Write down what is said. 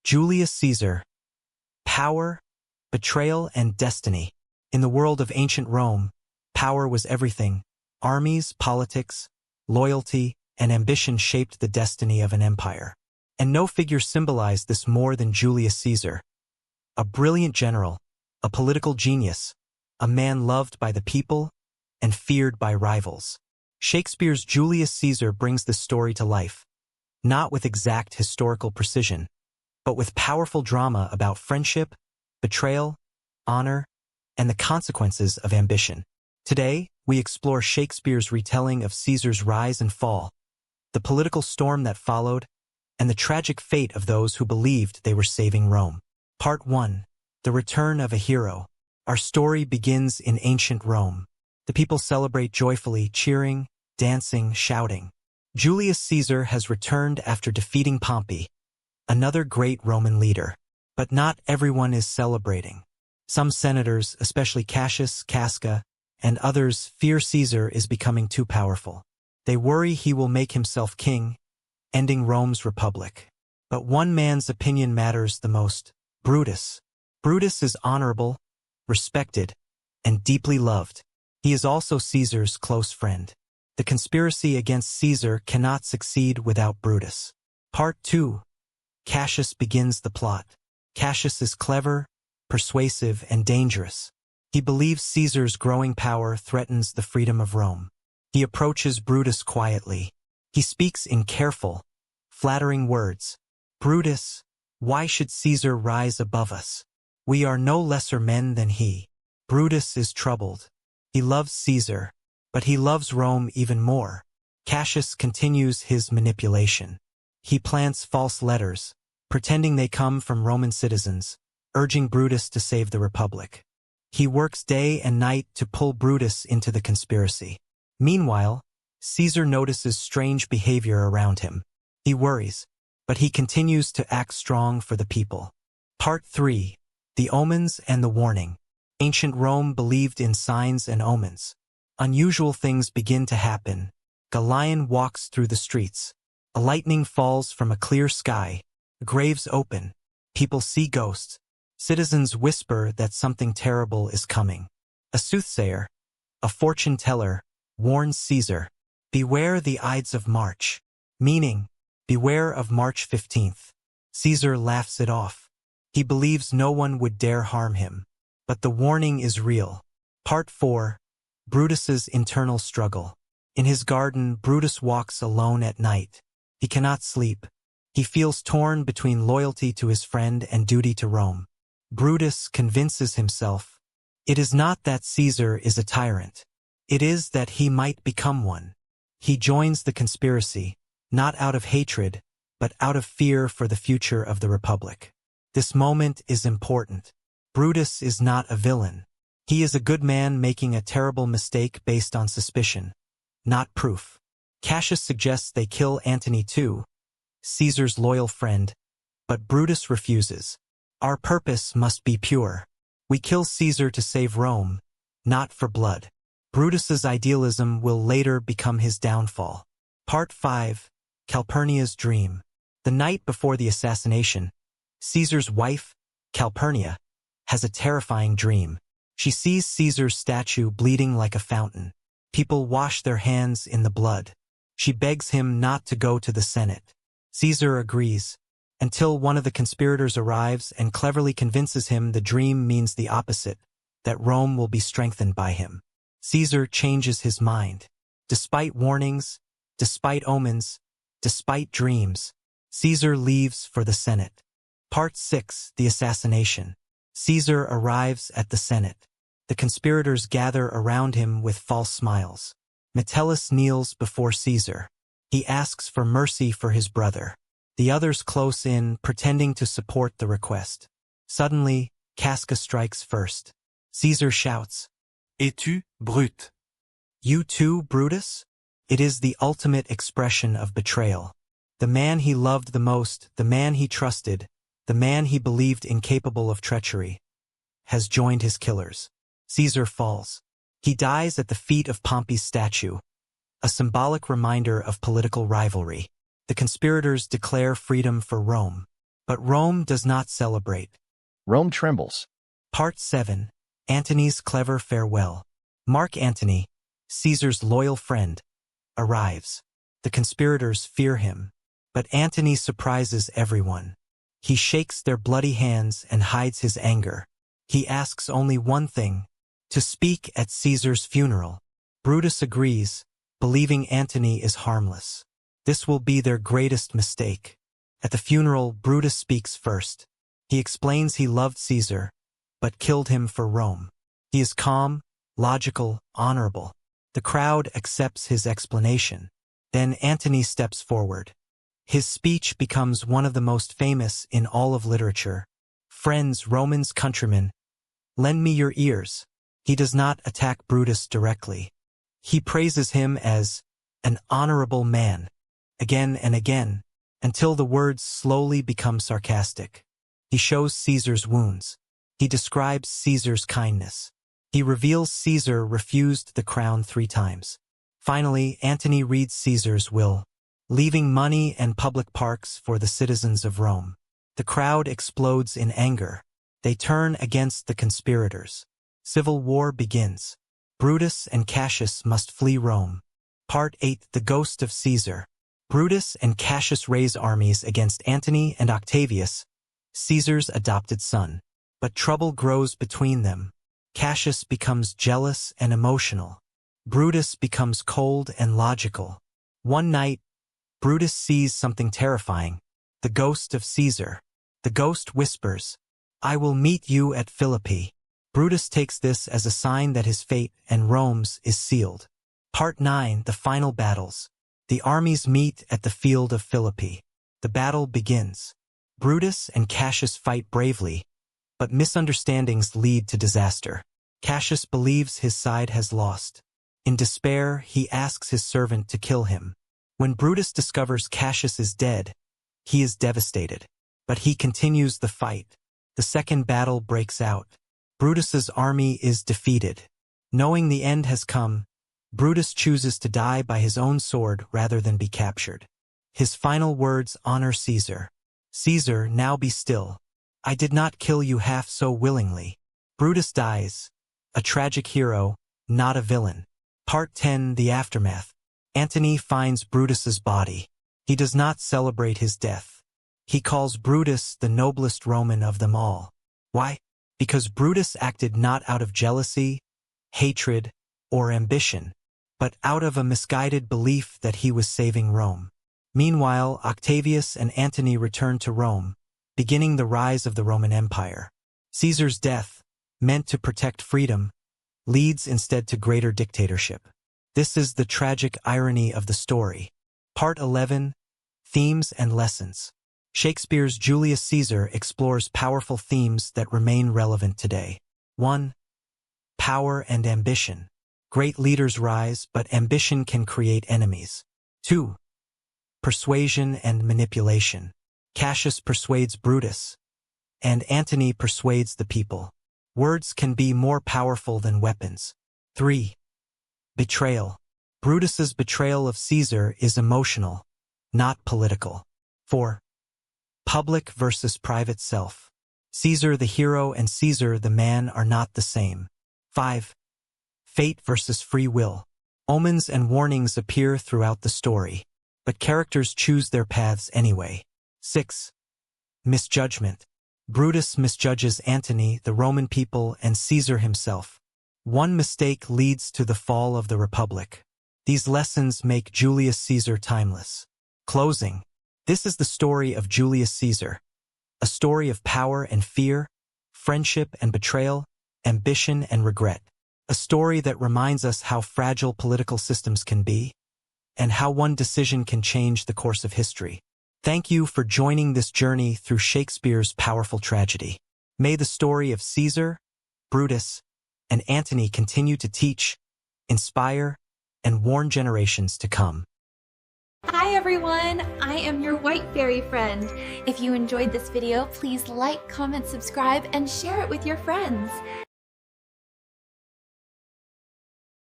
Julius Caesar. Power, betrayal, and destiny. In the world of ancient Rome, power was everything. Armies, politics, loyalty, and ambition shaped the destiny of an empire. And no figure symbolized this more than Julius Caesar. A brilliant general, a political genius, a man loved by the people and feared by rivals. Shakespeare's Julius Caesar brings this story to life, not with exact historical precision, but with powerful drama about friendship, betrayal, honor, and the consequences of ambition. Today, we explore Shakespeare's retelling of Caesar's rise and fall, the political storm that followed, and the tragic fate of those who believed they were saving Rome. Part 1. The Return of a Hero. Our story begins in ancient Rome. The people celebrate joyfully, cheering, dancing, shouting. Julius Caesar has returned after defeating Pompey, another great Roman leader. But not everyone is celebrating. Some senators, especially Cassius, Casca, and others, fear Caesar is becoming too powerful. They worry he will make himself king, ending Rome's republic. But one man's opinion matters the most: Brutus. Brutus is honorable, respected, and deeply loved. He is also Caesar's close friend. The conspiracy against Caesar cannot succeed without Brutus. Part 2. Cassius begins the plot. Cassius is clever, persuasive, and dangerous. He believes Caesar's growing power threatens the freedom of Rome. He approaches Brutus quietly. He speaks in careful, flattering words. "Brutus, why should Caesar rise above us? We are no lesser men than he." Brutus is troubled. He loves Caesar, but he loves Rome even more. Cassius continues his manipulation. He plants false letters, pretending they come from Roman citizens, urging Brutus to save the Republic. He works day and night to pull Brutus into the conspiracy. Meanwhile, Caesar notices strange behavior around him. He worries, but he continues to act strong for the people. Part 3. The Omens and the Warning. Ancient Rome believed in signs and omens. Unusual things begin to happen. A lion walks through the streets. A lightning falls from a clear sky. Graves open. People see ghosts. Citizens whisper that something terrible is coming. A soothsayer, a fortune teller, warns Caesar, "Beware the Ides of March," meaning, beware of March 15th. Caesar laughs it off. He believes no one would dare harm him. But the warning is real. Part 4. Brutus's internal struggle. In his garden, Brutus walks alone at night. He cannot sleep. He feels torn between loyalty to his friend and duty to Rome. Brutus convinces himself, it is not that Caesar is a tyrant. It is that he might become one. He joins the conspiracy, not out of hatred, but out of fear for the future of the Republic. This moment is important. Brutus is not a villain. He is a good man making a terrible mistake based on suspicion, not proof. Cassius suggests they kill Antony too, Caesar's loyal friend, but Brutus refuses. Our purpose must be pure. We kill Caesar to save Rome, not for blood. Brutus's idealism will later become his downfall. Part 5. Calpurnia's Dream. The night before the assassination, Caesar's wife, Calpurnia, has a terrifying dream. She sees Caesar's statue bleeding like a fountain. People wash their hands in the blood. She begs him not to go to the Senate. Caesar agrees, until one of the conspirators arrives and cleverly convinces him the dream means the opposite, that Rome will be strengthened by him. Caesar changes his mind. Despite warnings, despite omens, despite dreams, Caesar leaves for the Senate. Part 6. The Assassination. Caesar arrives at the Senate. The conspirators gather around him with false smiles. Metellus kneels before Caesar. He asks for mercy for his brother. The others close in, pretending to support the request. Suddenly, Casca strikes first. Caesar shouts, "Es-tu, Brute?" You too, Brutus? It is the ultimate expression of betrayal. The man he loved the most, the man he trusted, the man he believed incapable of treachery, has joined his killers. Caesar falls. He dies at the feet of Pompey's statue, a symbolic reminder of political rivalry. The conspirators declare freedom for Rome. But Rome does not celebrate. Rome trembles. Part 7. Antony's clever farewell. Mark Antony, Caesar's loyal friend, arrives. The conspirators fear him, but Antony surprises everyone. He shakes their bloody hands and hides his anger. He asks only one thing: to speak at Caesar's funeral. Brutus agrees, believing Antony is harmless. This will be their greatest mistake. At the funeral, Brutus speaks first. He explains he loved Caesar, but killed him for Rome. He is calm, logical, honorable. The crowd accepts his explanation. Then Antony steps forward. His speech becomes one of the most famous in all of literature. Friends, Romans, countrymen, lend me your ears. He does not attack Brutus directly. He praises him as an honorable man, again and again, until the words slowly become sarcastic. He shows Caesar's wounds. He describes Caesar's kindness. He reveals Caesar refused the crown 3 times. Finally, Antony reads Caesar's will, leaving money and public parks for the citizens of Rome. The crowd explodes in anger. They turn against the conspirators. Civil war begins. Brutus and Cassius must flee Rome. Part 8. The Ghost of Caesar. Brutus and Cassius raise armies against Antony and Octavius, Caesar's adopted son. But trouble grows between them. Cassius becomes jealous and emotional. Brutus becomes cold and logical. One night, Brutus sees something terrifying: the ghost of Caesar. The ghost whispers, "I will meet you at Philippi." Brutus takes this as a sign that his fate and Rome's is sealed. Part 9. The Final Battles. The armies meet at the field of Philippi. The battle begins. Brutus and Cassius fight bravely, but misunderstandings lead to disaster. Cassius believes his side has lost. In despair, he asks his servant to kill him. When Brutus discovers Cassius is dead, he is devastated. But he continues the fight. The second battle breaks out. Brutus's army is defeated. Knowing the end has come, Brutus chooses to die by his own sword rather than be captured. His final words honor Caesar. "Caesar, now be still. I did not kill you half so willingly." Brutus dies, a tragic hero, not a villain. Part 10. The Aftermath. Antony finds Brutus's body. He does not celebrate his death. He calls Brutus the noblest Roman of them all. Why? Because Brutus acted not out of jealousy, hatred, or ambition, but out of a misguided belief that he was saving Rome. Meanwhile, Octavius and Antony return to Rome, beginning the rise of the Roman Empire. Caesar's death, meant to protect freedom, leads instead to greater dictatorship. This is the tragic irony of the story. Part 11. Themes and Lessons. Shakespeare's Julius Caesar explores powerful themes that remain relevant today. 1. Power and ambition. Great leaders rise, but ambition can create enemies. 2. Persuasion and manipulation. Cassius persuades Brutus, and Antony persuades the people. Words can be more powerful than weapons. 3. Betrayal. Brutus's betrayal of Caesar is emotional, not political. 4. Public versus private self. Caesar the hero and Caesar the man are not the same. 5. Fate versus free will. Omens and warnings appear throughout the story, but characters choose their paths anyway. 6. Misjudgment. Brutus misjudges Antony, the Roman people, and Caesar himself. One mistake leads to the fall of the Republic. These lessons make Julius Caesar timeless. Closing. This is the story of Julius Caesar, a story of power and fear, friendship and betrayal, ambition and regret. A story that reminds us how fragile political systems can be, and how one decision can change the course of history. Thank you for joining this journey through Shakespeare's powerful tragedy. May the story of Caesar, Brutus, and Antony continue to teach, inspire, and warn generations to come. Hi everyone, I am your white fairy friend. If you enjoyed this video, please like, comment, subscribe, and share it with your friends.